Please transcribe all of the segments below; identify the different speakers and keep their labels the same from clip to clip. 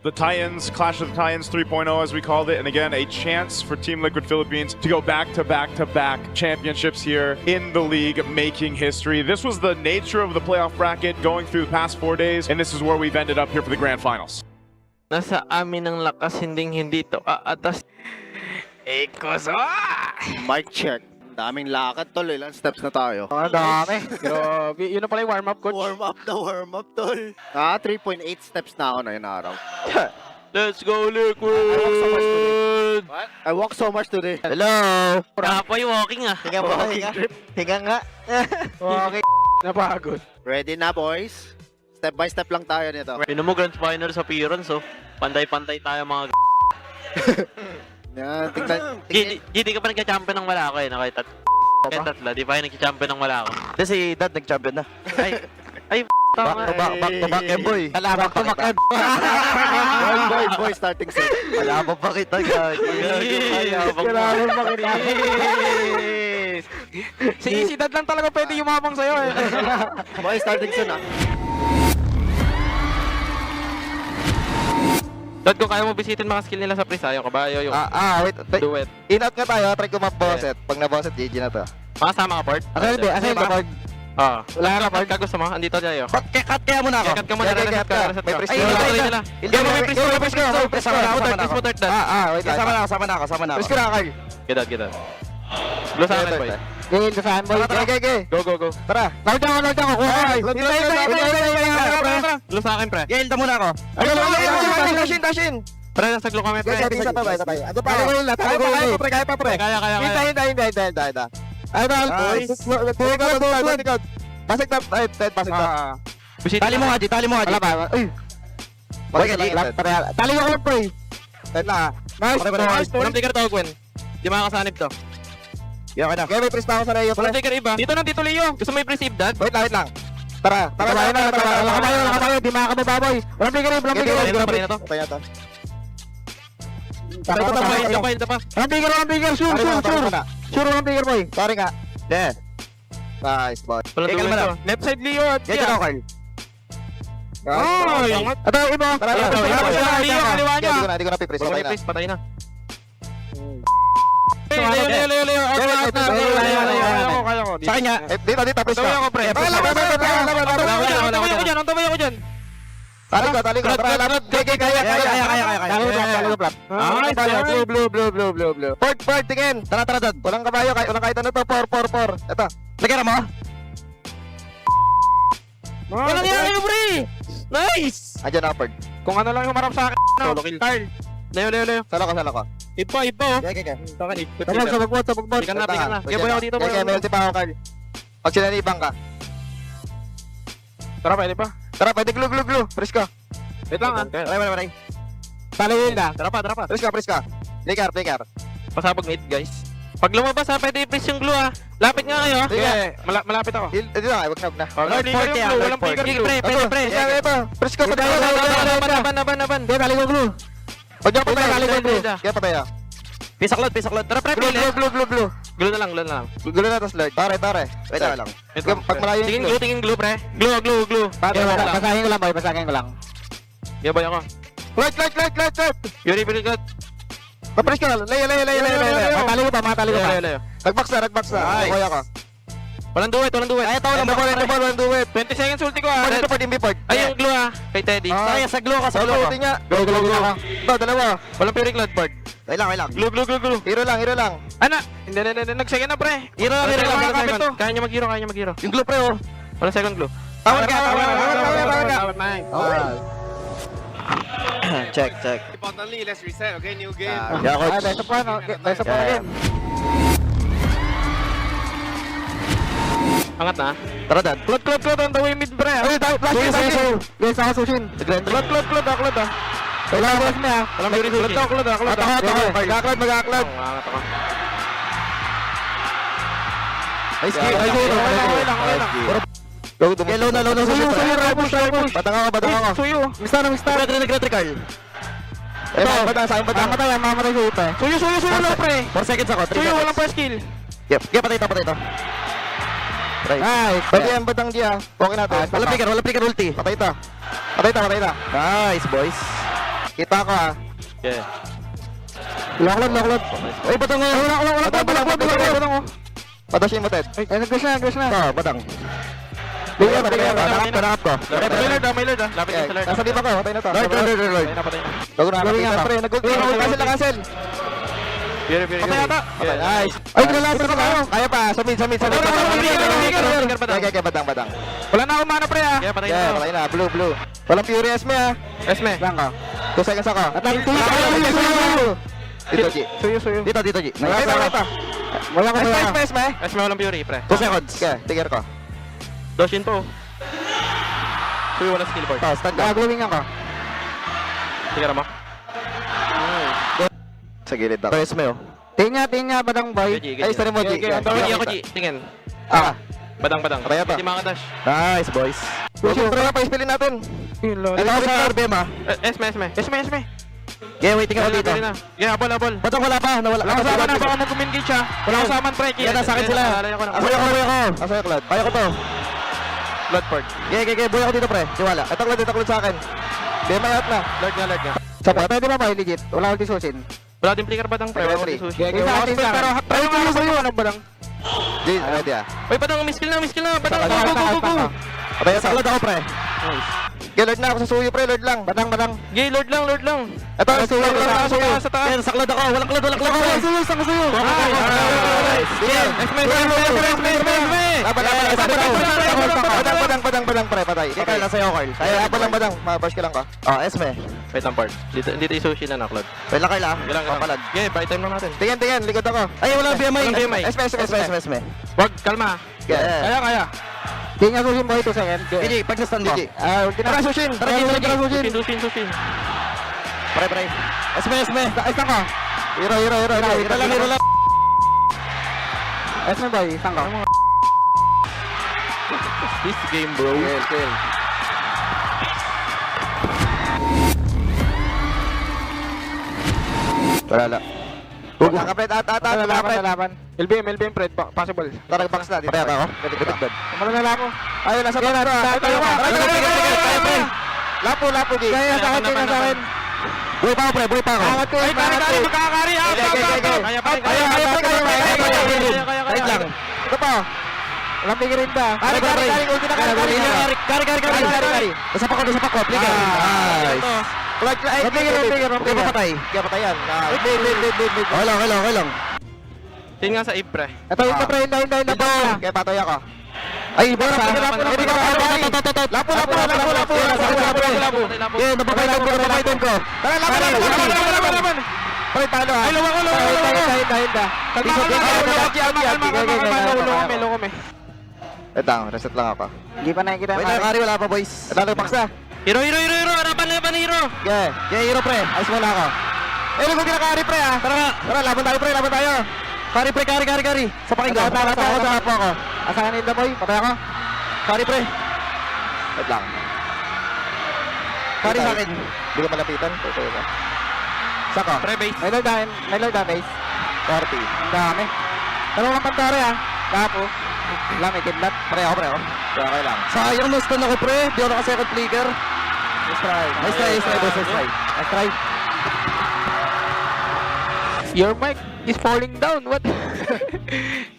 Speaker 1: The Titans, Clash of the Titans 3.0 as we called it, and again, a chance for Team Liquid Philippines to go back-to-back-to-back championships here in the league, making history. This was the nature of the playoff bracket going through the past 4 days, and this is where we've ended up here for the grand finals.
Speaker 2: Nasa amin ang lakas, hindi to aatas. Ekos,
Speaker 3: Mic check. Daming lakad, tol. Ilang steps na tayo?
Speaker 4: Ang dami. Grabe. Yun na pala yung warm-up, coach.
Speaker 3: Warm up, tol. 3.8 steps na ako na yun araw.
Speaker 2: Let's go, Liquid!
Speaker 3: What? I walk so much today.
Speaker 4: Hello.
Speaker 2: Kapoy walking ah.
Speaker 4: Higa mo, higa. Higa nga. Okay. Napagod.
Speaker 3: Ready na, boys? Step by step lang tayo nito.
Speaker 2: Pino mo grand finals appearance, oh. Pantay-pantay tayo mga
Speaker 3: Yan, tingnan.
Speaker 2: Hindi ka pa nagka-champion ng Malako eh, nakita. Kaya tatla, di pa yung nagka-champion ng Malako.
Speaker 4: Hindi, si Dad nag-champion na.
Speaker 2: Ay, tama
Speaker 4: Back to back, boy. Back to back,
Speaker 3: Boy, starting set.
Speaker 4: Malabo pa kita, guys.
Speaker 2: Kailangan pa kita.
Speaker 4: Si Dad lang talaga pwede yumabang sa'yo eh.
Speaker 3: Boy, starting set ah.
Speaker 2: Dad, kung kaya mo bisitin mga skill nila sa Prisayo, kabayo yung
Speaker 4: Wait.
Speaker 2: duet.
Speaker 4: In-out nga tayo, try ko mag-bosset. Pag na-bosset, GG na to.
Speaker 2: Makasama ka, Port?
Speaker 4: Asay ba?
Speaker 2: Oo.
Speaker 4: Wala ka, Port.
Speaker 2: Ka gusto mo? Andito tayo.
Speaker 4: Cut kaya muna ako.
Speaker 2: Cut ka muna, reset ka.
Speaker 4: May press
Speaker 2: Ay,
Speaker 4: ko.
Speaker 2: wala nila.
Speaker 4: Hindi mo may press ko. Sama na ako.
Speaker 2: Third, Dad.
Speaker 4: Wait. Sama na ako. Press ko na, Carl.
Speaker 2: Gidad. Blue sa akin, boy.
Speaker 4: Game, saan, boy? Okay.
Speaker 2: Go.
Speaker 4: Tara. Load ako. Kuhay.
Speaker 2: Blue sa akin, pre.
Speaker 4: Gail, ta muna ako. Dashin.
Speaker 2: Pre, nasa glow kami, pre.
Speaker 4: Isa pa. Ano pa? Kaya pa, pre.
Speaker 2: Kaya.
Speaker 4: Hindi. Idol, boys. Likod. Basik na. Basik na. Tali mo nga, G. Wala ba? Uy. Tali mo ako, pre. Nice.
Speaker 2: Walang trigger to, Gwen. Di makakasanib to.
Speaker 4: Okay na. May press na ako sa Leo, pre.
Speaker 2: Walang trigger iba. Dito, Leo. Gusto mo i-receive, Dad?
Speaker 4: Wait lang. Tara. Wala kayo. Di makakababoy. Walang trigger.
Speaker 2: Patay na to.
Speaker 4: Patay na to.
Speaker 2: Isa pa.
Speaker 4: Walang trigger. Sure. Walang trigger, boy. Sorry nga. Yeah. Nice, boy.
Speaker 2: Walang
Speaker 4: Kalma
Speaker 2: trigger
Speaker 4: na.
Speaker 2: to. Left side, Leo.
Speaker 4: Get it, Carl.
Speaker 2: Ay!
Speaker 4: Ito, iba.
Speaker 2: Leo, kaliwa niya.
Speaker 4: Hindi ko na pipress.
Speaker 2: Wala
Speaker 4: Patay na.
Speaker 2: replace, patay na. Leo. Kaya ko.
Speaker 4: Sa kanya. Dito, press ka.
Speaker 2: Tawag ako, pre. Ang tabay ako dyan.
Speaker 4: Tali ko. Kaya. Blue. Port, tingin. Tara, Dad. Walang kabayo, walang kahit ano to. Por. Ito. Lagyan mo.
Speaker 2: Walang yan, pre. Nice.
Speaker 4: Andiyan na, Port.
Speaker 2: Kung ano lang yung marap sa akin.
Speaker 4: Solo kill.
Speaker 2: Carl. Leo.
Speaker 4: Salo ko.
Speaker 2: Ipa.
Speaker 4: Kaya.
Speaker 2: Sa akin, ikot.
Speaker 4: Sabag-bot.
Speaker 2: Pikan na. Kaya boy ako dito, boy.
Speaker 4: Kaya, melty pa ako, Carl. Pag sinanibang ka.
Speaker 2: Tara, pwede pa.
Speaker 4: Tara, pwede glue. Press ka.
Speaker 2: Wait lang, ah.
Speaker 4: Maray. Talihin na.
Speaker 2: Tara pa.
Speaker 4: Press ka. Flicker.
Speaker 2: Pasabog mate, guys. Pag lumabas ha, pwede i-press yung glue ha. Lapit nga kayo.
Speaker 4: Sige.
Speaker 2: Malapit ako.
Speaker 4: Ito na, wag na.
Speaker 2: Lord 40 ha. Walang trigger glue. Pre.
Speaker 4: Ito. Press ka sa dalawa.
Speaker 2: Naban.
Speaker 4: Kaya tali ko glue. Pag niya patay, tali ko glue. Kaya patay ah.
Speaker 2: Pisaklod. Tara, pre.
Speaker 4: Glue.
Speaker 2: Glue na lang.
Speaker 4: Glue na, tas Lord. Pare. Wait lang. Pag malayo yung glue.
Speaker 2: Tingin glue, pre. Glue.
Speaker 4: Basahin ko lang.
Speaker 2: Yaboy ako.
Speaker 4: Lord.
Speaker 2: Yuri, pilikot.
Speaker 4: Papress ka na. Layo. Matali ko pa.
Speaker 2: Leo.
Speaker 4: Nagbox na.
Speaker 2: Nice.
Speaker 4: Kuya ka.
Speaker 2: Walang duet.
Speaker 4: Ay, ito lang. Walang duwet.
Speaker 2: 20 seconds ulti ko ha.
Speaker 4: Port, Import.
Speaker 2: Ay, yung glue ha. Kay Teddy.
Speaker 4: Kaya sa glue ka. Ulti nga. Go. Ito, dalawa.
Speaker 2: Walang pure cloud, Bard.
Speaker 4: Wait lang.
Speaker 2: Glue.
Speaker 4: Hero lang.
Speaker 2: Ana! Hindi. Nag-second na, pre.
Speaker 4: Hero lang.
Speaker 2: Kaya niya mag-hero.
Speaker 4: Yung glue, pre, oh.
Speaker 2: Walang second glue.
Speaker 4: Tawag ka. Check.
Speaker 3: Importantly, let's reset, okay? New game.
Speaker 4: Dahil sa pa again.
Speaker 2: Angat na.
Speaker 4: Tara, Dad.
Speaker 2: Cloud on the way mid, pre.
Speaker 4: Ay, flash. Guys, ako sushin.
Speaker 2: Cloud ah.
Speaker 4: Kailangan boss niya.
Speaker 2: Walang beauty sushi.
Speaker 4: Cloud. Mag-cloud.
Speaker 2: Angat ako.
Speaker 4: Ay, skill.
Speaker 2: Okay lang.
Speaker 4: Low na. Suyo. Batang ako.
Speaker 2: Suyo.
Speaker 4: Mista. Electrical. Ito, batang. Mamatay suyo pa.
Speaker 2: Suyo, low, pre.
Speaker 4: 4 seconds ako. 3
Speaker 2: Suyo,
Speaker 4: seconds.
Speaker 2: walang first kill.
Speaker 4: Yep. Patay ito. Nice. Pwede yan, batang dia. Okay natin. Wala picker ulti. Patay ito. Nice, boys. Kita ko ah.
Speaker 2: Okay.
Speaker 4: Loklod. Uy, batang mo. Wala. Batang mo. Patashin mo, Ted. Ay, nag-dash na. Ito, batang. Bigyan ko.
Speaker 2: May lord ah. Lapit na sa lord.
Speaker 4: Nasa liba ko, patay na to.
Speaker 2: Patay na.
Speaker 4: Bago na nakakita, pre. Nag-cancel.
Speaker 2: Fury.
Speaker 4: Patay ata. Nice. Ay, nalapit na kayo. Kaya pa, sa mid.
Speaker 2: Trigger.
Speaker 4: Batang.
Speaker 3: Wala na akong mana pre ah.
Speaker 2: Kaya patay
Speaker 4: Yeah,
Speaker 2: na.
Speaker 4: patay na. Blue. Walang Fury Esme ah.
Speaker 2: Esme.
Speaker 3: Saan ka?
Speaker 4: 2 seconds ako. Dito, G.
Speaker 3: Suyo.
Speaker 4: Dito, G.
Speaker 3: Wala ko.
Speaker 4: Esme.
Speaker 2: Esme walang Fury, pre.
Speaker 4: 2 seconds. Okay, trigger ko.
Speaker 2: Doshin to. Fury walang skill board.
Speaker 4: Stand up.
Speaker 3: Gagawin ako.
Speaker 2: Trigger mo.
Speaker 4: Sa gilid ako. Esme oh.
Speaker 3: Tinya, badang boy.
Speaker 4: Ay, sorry mo, G.
Speaker 2: Hindi ako, G. Tingin.
Speaker 4: Ah,
Speaker 2: Badang.
Speaker 4: Patay ata.
Speaker 2: Hindi makadash.
Speaker 4: nice boys. Siyempre na, pa-spillin natin. Ito ako sa RBM ah.
Speaker 2: Esme.
Speaker 4: Okay, waiting ako dito.
Speaker 2: Yeah, habol.
Speaker 4: Batang wala pa, nawala.
Speaker 3: Wala kasama na, baka mag-communicate siya. Wala kasama pre.
Speaker 4: Yan, nasa akin sila. Asayo ko. Asayo ko, Clad. Kaya ko to.
Speaker 2: Bloodport.
Speaker 4: Okay, buhay ako dito, pre. Tiwala. Ito, Clad sa akin. Di, mayat na.
Speaker 2: Lord nga.
Speaker 3: Sa pwede ba boy, legit? Wala akong disusin.
Speaker 2: Wala din flicker badang, pre. Wala
Speaker 4: Three.
Speaker 2: din sushi.
Speaker 3: Pero tayo nga sa'yo, anong badang?
Speaker 4: G, ready ah.
Speaker 2: Uy, badang, miskill na. Badang, go.
Speaker 4: Patay sa Clad ako, pre. Okay, Lord na ako sa suyo, pre. Lord lang.
Speaker 3: Badang.
Speaker 2: Gay, Lord lang.
Speaker 4: Ito, suyo.
Speaker 2: Sa taas.
Speaker 4: Yan, sa Clad ako. Walang Clad.
Speaker 3: Suyo.
Speaker 4: Nice. Yan.
Speaker 2: Esme.
Speaker 4: Badang, pre, patay. Hindi, Carl, nasa iyo, Carl. Kaya, badang, mabash ka lang ka. Oh, Esme.
Speaker 2: Wait lang, part. Dito yung sushi na, Claude.
Speaker 4: Wait lang, Carl, ah.
Speaker 2: Galang.
Speaker 4: Papalad.
Speaker 2: Okay, buy time lang natin.
Speaker 4: Tingin, likod ako. Ay, wala BMI.
Speaker 2: Walang BMI.
Speaker 4: Esme.
Speaker 2: Wag, kalma.
Speaker 4: Yeah.
Speaker 3: Kaya. Tinya susin boy, 2 seconds.
Speaker 4: Gigi, pag sa stand mo.
Speaker 3: Ulti na.
Speaker 4: Tara, Sushin. Tara, Sushin.
Speaker 2: Sushi.
Speaker 4: Pre. Esme.
Speaker 3: Ay, saan ka?
Speaker 4: Hero lang.
Speaker 3: Esme boy, saan ka?
Speaker 2: This game, bro.
Speaker 4: Kill. Wala. Wala ka, Fred. At.
Speaker 3: Lalaban. LBM, Fred, possible.
Speaker 4: Tara, box na. Dito ako. Dito.
Speaker 3: Kumalala ako.
Speaker 4: Ayun, nasa box.
Speaker 3: Tayo ka.
Speaker 4: Lapo, G.
Speaker 3: Kaya sa akin.
Speaker 4: Buhay pa ako.
Speaker 3: Angat ko.
Speaker 2: Magkakari.
Speaker 4: Kaya. Wait lang. Ito pa.
Speaker 3: Walang pigirin ba?
Speaker 4: Kari. Ulti na kari. Nasa pa ko. Flicker. Nice. Kaya papatay. Kaya patayan. Wait. Okay lang.
Speaker 2: Tingin nga sa April.
Speaker 3: Ito yung pre, hindi
Speaker 4: Ito. Kaya patoy ako. Ay, boss. Lapo. Eh, napapaitan ko. Tara, laban. Pre, talo ha.
Speaker 3: Ay, luwa ko. Kalma kami.
Speaker 4: Reset lang ako.
Speaker 3: Hindi pa nakikita
Speaker 4: Wait lang, Kari, wala pa boys. Ito, box na.
Speaker 2: Hero. Harapan na hero.
Speaker 4: Okay, hero pre. Ayos mo na ako. Eh, lugo ka Kari pre ah. Tara, laban tayo. Kari pre. Sa pakinggan. Tara, sa ako.
Speaker 3: Asahan nila boy, patay ako.
Speaker 4: Kari pre. Wait lang. Kari sa akin. Hindi ka malapitan. Tutuyo ka. Saka.
Speaker 2: Pre base.
Speaker 3: May load base.
Speaker 4: 40.
Speaker 3: Ang dami. Dalawang pantore ah. Kapo. Wala, may kidlat.
Speaker 4: Pre ako. Okay lang. Sayang na stun ako pre. Di ako naka-second flicker.
Speaker 3: Nice try.
Speaker 4: Nice try.
Speaker 3: Your mic is falling down. What?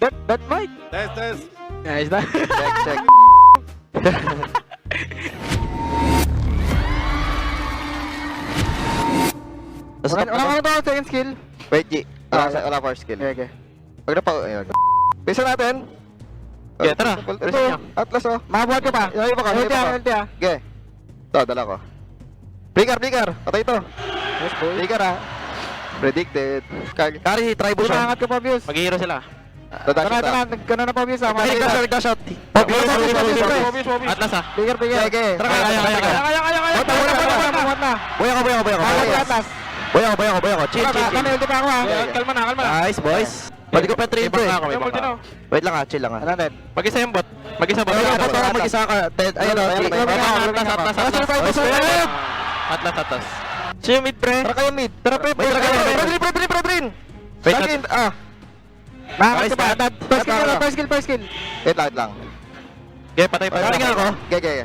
Speaker 3: that mic.
Speaker 1: Test.
Speaker 3: Nice na.
Speaker 4: Check.
Speaker 3: Wala ko second skill.
Speaker 4: Wait, G. Wala first skill.
Speaker 3: Okay.
Speaker 4: Pag na pa, ayun. Pisa natin.
Speaker 2: Okay, tara.
Speaker 4: Ito, Atlas oh.
Speaker 3: Makabuhat ka pa.
Speaker 4: Ilalim mo ka,
Speaker 3: Ulti ah.
Speaker 4: Okay. Ito, dala ko. Flicker. Patay ito.
Speaker 3: Yes boy.
Speaker 4: Flicker ah. Predicted. Kari, try mo siya.
Speaker 3: Unahangat ko pa views.
Speaker 2: Mag-hero sila.
Speaker 3: Tara. Nagkano na pa views ah.
Speaker 4: Dash out.
Speaker 2: Atlas ah.
Speaker 3: Bigger.
Speaker 4: Okay.
Speaker 2: Tara, kaya.
Speaker 3: Buhat na.
Speaker 4: Boy ako. Boy ako. Chill.
Speaker 3: Kami ulti pa ako ah.
Speaker 2: Kalma na.
Speaker 4: Nice, boys. Pwede ko pa trade
Speaker 2: Ibang
Speaker 4: eh.
Speaker 2: ako, ibang ako.
Speaker 4: Wait lang chill lang
Speaker 3: Ano din?
Speaker 2: Mag-isa yung bot. Mag-isa bot.
Speaker 4: Mag-isa ka. Ayun,
Speaker 2: Atlas. Siya mid pre.
Speaker 4: Tara kayo mid. Tara pre. Pre.
Speaker 2: Wait,
Speaker 4: Second,
Speaker 3: Makakat ka pa. First skill.
Speaker 4: Wait lang.
Speaker 2: Okay, patay.
Speaker 4: Kari nga ako. Okay.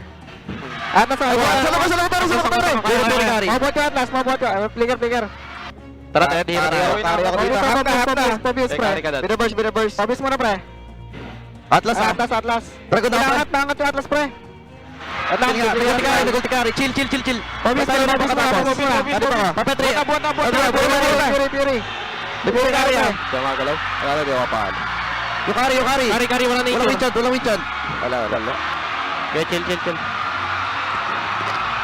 Speaker 3: Atlas,
Speaker 4: Sa labas, sa labas, sa labas.
Speaker 3: Mabuhat ka, Atlas, mabuhat ka. Flicker.
Speaker 2: Tara, tayo dito.
Speaker 4: Kari ako dito.
Speaker 3: Pobis, pre.
Speaker 4: Binaburst.
Speaker 3: Pobis muna, pre.
Speaker 4: Atlas ha.
Speaker 3: Atlas.
Speaker 4: Dragon na pre.
Speaker 3: Angat yung Atlas, pre.
Speaker 4: Nagulti kari. Chill.
Speaker 3: Pobis,
Speaker 4: Tayo na
Speaker 3: Pobis.
Speaker 4: Ano ba? Papetri.
Speaker 3: Fury.
Speaker 4: Fury kari ha. Diyan magalaw. Wala na, di ako paano. Yung kari.
Speaker 2: Kari, wala na ito.
Speaker 4: Walang winchon. Wala.
Speaker 2: Okay, chill.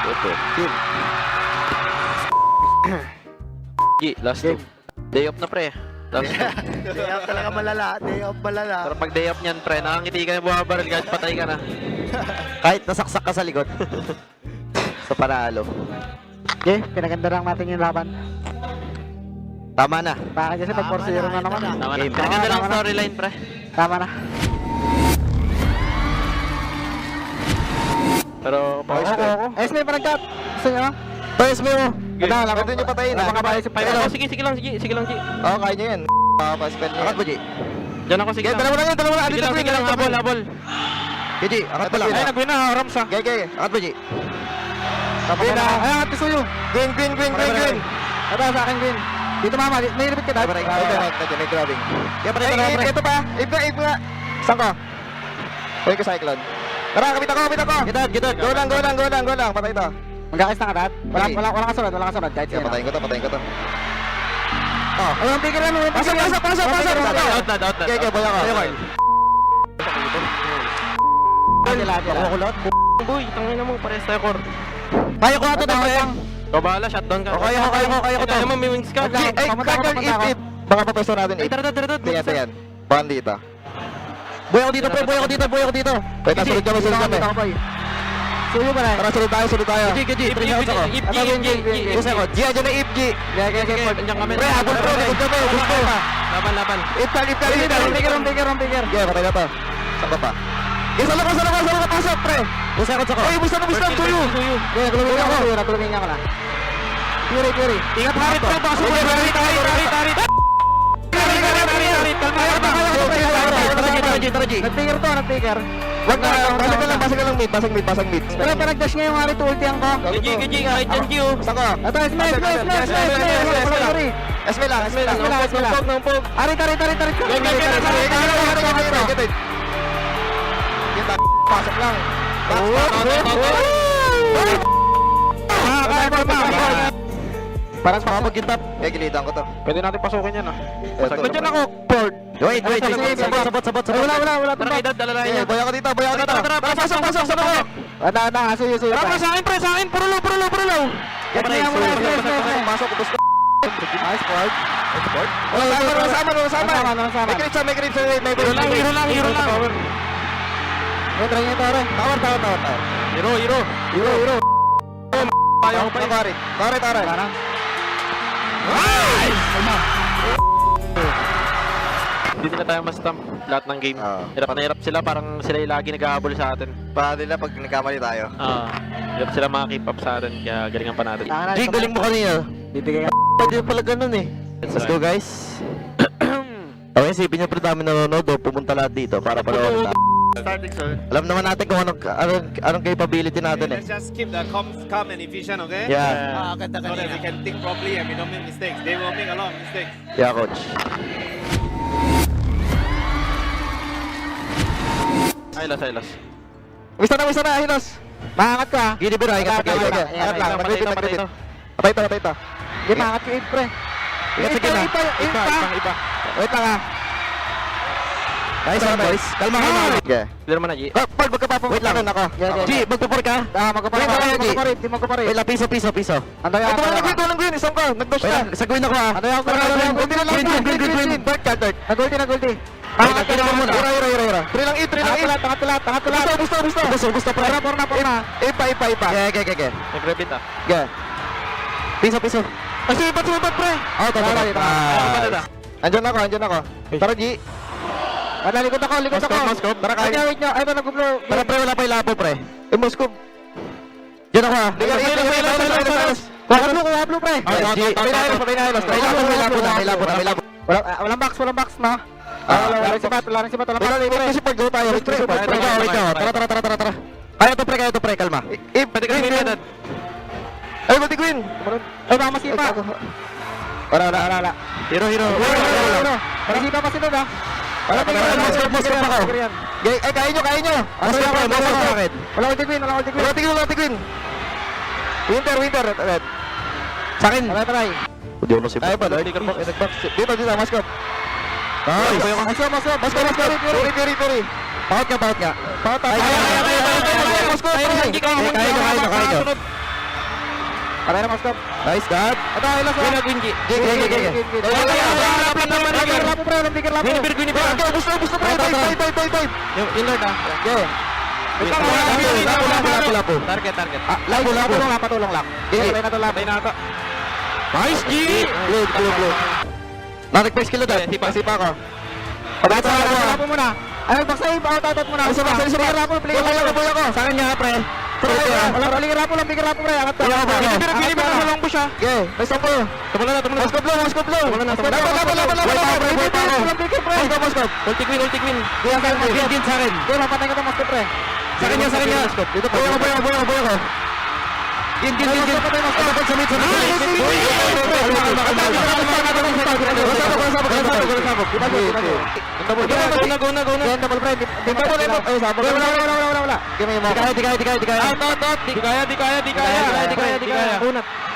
Speaker 4: Ito. Chill.
Speaker 2: G, last two. Day off na pre. Last two.
Speaker 5: Day off talaga malala. Day off malala.
Speaker 2: Pero pag day off niyan pre, nakangiti ka na bumabaril kahit patay ka na.
Speaker 4: Kahit nasaksak ka sa likod. Sa panalo.
Speaker 3: Okay, pinaganda lang natin yung laban.
Speaker 4: Tama na.
Speaker 3: Bakit kasi pag 4-0 na naman.
Speaker 2: Tama na.
Speaker 4: Game.
Speaker 2: Pinaganda lang storyline pre.
Speaker 3: Tama na.
Speaker 2: Pero,
Speaker 3: Oo. Esme, panagkat. Gusto nyo?
Speaker 4: Pwes mo.
Speaker 3: Pwede
Speaker 4: nyo patayin ha.
Speaker 3: Makabayos yung
Speaker 2: Ay,
Speaker 3: payo.
Speaker 2: sige lang, G.
Speaker 4: Oo, kaya nyo yan. Paspel nyo. Akat mo, G.
Speaker 2: Diyan ako, sige lang.
Speaker 4: Dalawa lang.
Speaker 2: Sige lang, habol.
Speaker 4: G, akat mo lang.
Speaker 3: Ay, nag-win na, Ramsa.
Speaker 4: Gay. Akat mo, G.
Speaker 3: Green na. Ay, angat gusto nyo.
Speaker 4: Green.
Speaker 3: Ito, sa akin, green. Dito, mama. May repeat ka dahil.
Speaker 4: May grabbing. Kaya pa rin. Ito pa. Ip nga. Saan ka? Pwede ko cyclone. Tara, kapit ako. Gitad. Go lang. Patay ito.
Speaker 3: Magkakis na ka dahil. Walang kasunod. Kahit
Speaker 4: Kaya
Speaker 3: sino.
Speaker 4: patayin ko to. Oh.
Speaker 3: Ay, yung bigger lang.
Speaker 4: Pasok.
Speaker 2: Out na.
Speaker 4: Kaya, boya ka.
Speaker 3: Ako
Speaker 4: lahat.
Speaker 2: Boy, tangin mo, pares tayo core.
Speaker 4: Kaya ko ato na, pre.
Speaker 2: Ikaw bahala, shutdown ka.
Speaker 4: Kaya ko to.
Speaker 2: Kaya mo, may wings ka.
Speaker 4: Ay, ip. Baka papwesto natin, ip.
Speaker 2: Tara.
Speaker 4: Tayan. Bahan dito. Boy ako dito. Pwede, sunod kami.
Speaker 3: Suyo ba na?
Speaker 4: Tara, sunod tayo.
Speaker 2: G. 2 seconds.
Speaker 4: G, andyan na ip, G.
Speaker 2: Andiyan kami.
Speaker 4: Pre, habol pro. Likod kami. Gusto.
Speaker 2: Laban.
Speaker 4: Ip ka.
Speaker 3: Bigger.
Speaker 4: Okay, patay na to. Saan ka pa? Isa lang ka. Pasok, pre. 2 seconds ako. Ay, busta. Suyo.
Speaker 3: Kaya, tulungin niya ko na. Fury.
Speaker 2: Ingat harit ka, baka sumuli. Tarit.
Speaker 4: Tara, G.
Speaker 3: Nag-trigger.
Speaker 4: Wag na, basag ka lang mid.
Speaker 3: Pero nag-dash ngayon nga rin ulti ang ko.
Speaker 2: G, kahit dyan, G.
Speaker 4: Saan ka?
Speaker 3: Ito, Esme.
Speaker 4: Esme lang.
Speaker 2: Nampog.
Speaker 3: Arit.
Speaker 4: Kita, pasok lang.
Speaker 3: Parang
Speaker 4: makapag-gitap. Kaya gilitan ko to.
Speaker 3: Pwede natin pasukin yan ah.
Speaker 4: Ba't
Speaker 3: Diyan ako, Ford.
Speaker 4: Wait. Sabot.
Speaker 3: Wala.
Speaker 2: Tara, edad, dala na yan.
Speaker 4: Boy ako dito.
Speaker 2: Tara,
Speaker 4: Pasok. Saan ako?
Speaker 3: Wala, suyo.
Speaker 2: Tara, sa akin, puro low.
Speaker 4: Pasok, ubos ko.
Speaker 3: Nice, Ford.
Speaker 4: Wala, sama.
Speaker 3: Sama.
Speaker 4: May grip sa may
Speaker 2: Hero lang.
Speaker 3: Try niyo ito, Ore.
Speaker 4: Tower.
Speaker 2: Hero.
Speaker 4: Ayaw pa rin. Tare.
Speaker 3: Parang.
Speaker 2: Hindi na tayo ma-stamp lahat ng game. Hirap na hirap sila, parang sila yung lagi naghahabol sa atin.
Speaker 4: Para nila pag nagkamali tayo.
Speaker 2: Hirap sila makakip up sa atin, kaya galingan pa natin.
Speaker 4: Jig, galing mo kanina.
Speaker 3: Bibigay ka.
Speaker 4: Pwede pala ganun eh. Let's go guys. Okay, isipin nyo pa dami nanonood o pumunta lahat dito para panoorin natin.
Speaker 5: Starting, sir.
Speaker 4: Alam naman natin kung anong capability natin eh.
Speaker 5: Let's just keep the comms calm and efficient, okay?
Speaker 4: Yeah,
Speaker 5: So that we can think properly and we don't make mistakes. They will make a lot of mistakes.
Speaker 4: yeah coach.
Speaker 2: Silas.
Speaker 4: Wista na, Hinos.
Speaker 3: Maangat ka.
Speaker 4: Gini biro, ingat
Speaker 3: Patay
Speaker 4: lang.
Speaker 2: Patay ito.
Speaker 4: Patay ito.
Speaker 3: Hindi, maangat yung 8, pre.
Speaker 4: Ingat sa gina.
Speaker 2: Iba.
Speaker 4: Wait lang ha. Nice one boys. Kalma. Okay.
Speaker 2: Clear mo na, G.
Speaker 4: Pag magkapapong. Wait lang. Ako. G, magpupur ka.
Speaker 3: Magkaparit.
Speaker 4: Wait lang, piso.
Speaker 3: Andoy ako.
Speaker 4: Walang green. Isang ka. Nag-dash na. Sagawin ako ha.
Speaker 3: Andoy ako.
Speaker 4: Green. Third.
Speaker 3: Nagulti.
Speaker 4: Kira mo muna. Ira. 3 lang, 8.
Speaker 3: Tangat.
Speaker 4: Gusto.
Speaker 3: Porna.
Speaker 4: Ipa. Okay.
Speaker 2: Nag-repeat ah.
Speaker 4: Okay. Piso.
Speaker 3: Kasi ba't pre?
Speaker 4: Oh, tama.
Speaker 2: Ano na?
Speaker 4: Andyan ako. Tara, G.
Speaker 3: Likod ako.
Speaker 4: Tara, kaya.
Speaker 3: Wait nyo. Ay, ito nag-blow.
Speaker 4: Tara, pre, wala pa yung lapo, pre. Moskov. Diyan ako ha.
Speaker 3: Kuha blue, pre.
Speaker 4: May lapo na.
Speaker 3: Walang box na. Wala rin sipat.
Speaker 4: Kasi pag-go tayo. Wait ka. Tara. Kaya to pre, kalma.
Speaker 3: Pwede ka namin yan.
Speaker 4: Ay, Gold Queen!
Speaker 3: Ay, baka masipa.
Speaker 4: Wala. Hero.
Speaker 3: Masipa pa sila, ha?
Speaker 4: Wala, mas ako. Ay, kaya nyo. Mas pa sa akin.
Speaker 3: Wala ulti queen.
Speaker 4: Wala, Queen. Winter. Red. Sa akin.
Speaker 3: Patay.
Speaker 4: Hindi ako nasip. Kaya ba? Nag-box. Dito, Maskop. Nice. Maskop. Puri. Paut nga. Maskop. Kaya nyo.
Speaker 3: Patay na Maskop.
Speaker 4: Nice, God.
Speaker 3: Ito, ilas mo.
Speaker 2: Winji.
Speaker 4: Gusto, Toy.
Speaker 2: Yung inlord ah.
Speaker 4: Lapo.
Speaker 2: Target.
Speaker 3: Patulong lang. Patay na to laban.
Speaker 2: Nice, G!
Speaker 4: Blue. Narik-face kilo dad. Sipa ko.
Speaker 3: Lapo muna. Ay, baksay, out muna.
Speaker 4: Isa.
Speaker 3: Bigger rapo, bigger rapo.
Speaker 4: Sa akin nga, pre.
Speaker 3: Wala, bigger rapo, pre. Angat pa.
Speaker 4: Bili mo na long push ah. Okay, nice ako. Tumula na. Maskop low. Laban. Maskop.
Speaker 2: Ulti queen.
Speaker 4: Din sa akin.
Speaker 3: Go, lapatay ka to, Maskop, pre.
Speaker 4: Sa akin niya. Dito po. Boy ako. Din. Ano sa mid.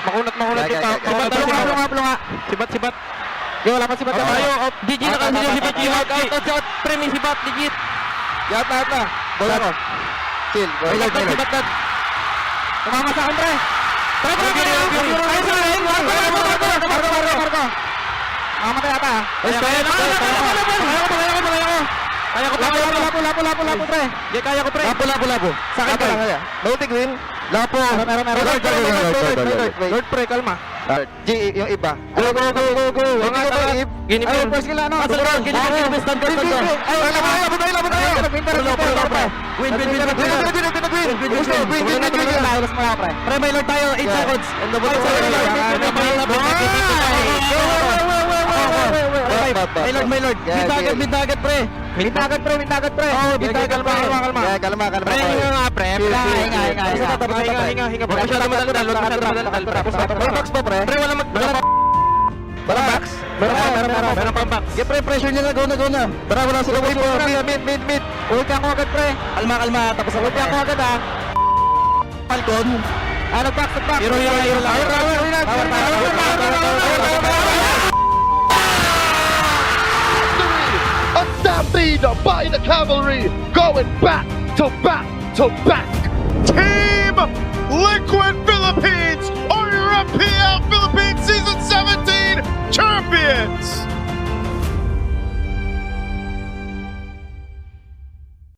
Speaker 3: Makunat kita.
Speaker 2: Sibat.
Speaker 3: Yo, lapat sibat ka.
Speaker 2: Ayo, DG na kasi yung sibat. Out. Premi sibat, digit.
Speaker 4: Yat na. Bola ko. Chill.
Speaker 2: Sibat.
Speaker 3: Tumama sa akin, pre. Mamatay ata.
Speaker 2: Kaya ko
Speaker 3: Lapo, pre.
Speaker 2: Kaya ko pre.
Speaker 4: Lapo. Sa akin ka. Multi green. Lapo.
Speaker 3: Lord, pre, kalma.
Speaker 4: G, yung iba. Go.
Speaker 2: Gini
Speaker 3: Ay, first kill, ano?
Speaker 2: Stand.
Speaker 4: Pre, may lord tayo. 8 seconds. May lord. Bintagat, pre.
Speaker 3: Mintagat, pre.
Speaker 4: Oh, kalma. Kalma.
Speaker 2: Pre, hinga nga pre. Hinga. Huwag masyado madaldal.
Speaker 4: Box pa, pre.
Speaker 2: Pre, wala
Speaker 4: Walang box?
Speaker 2: Meron pang box.
Speaker 4: Yeah, pre, pressure nyo na. Go na. Tara, wala sila. Mid.
Speaker 3: Ulti ako agad, pre.
Speaker 4: Kalma. Tapos ako.
Speaker 3: Ulti ako agad, ha.
Speaker 4: Falcon.
Speaker 3: Nag-box.
Speaker 2: Hero lang.
Speaker 6: A stampede by the cavalry, going back to back.
Speaker 1: Team Liquid Philippines, or European Philippines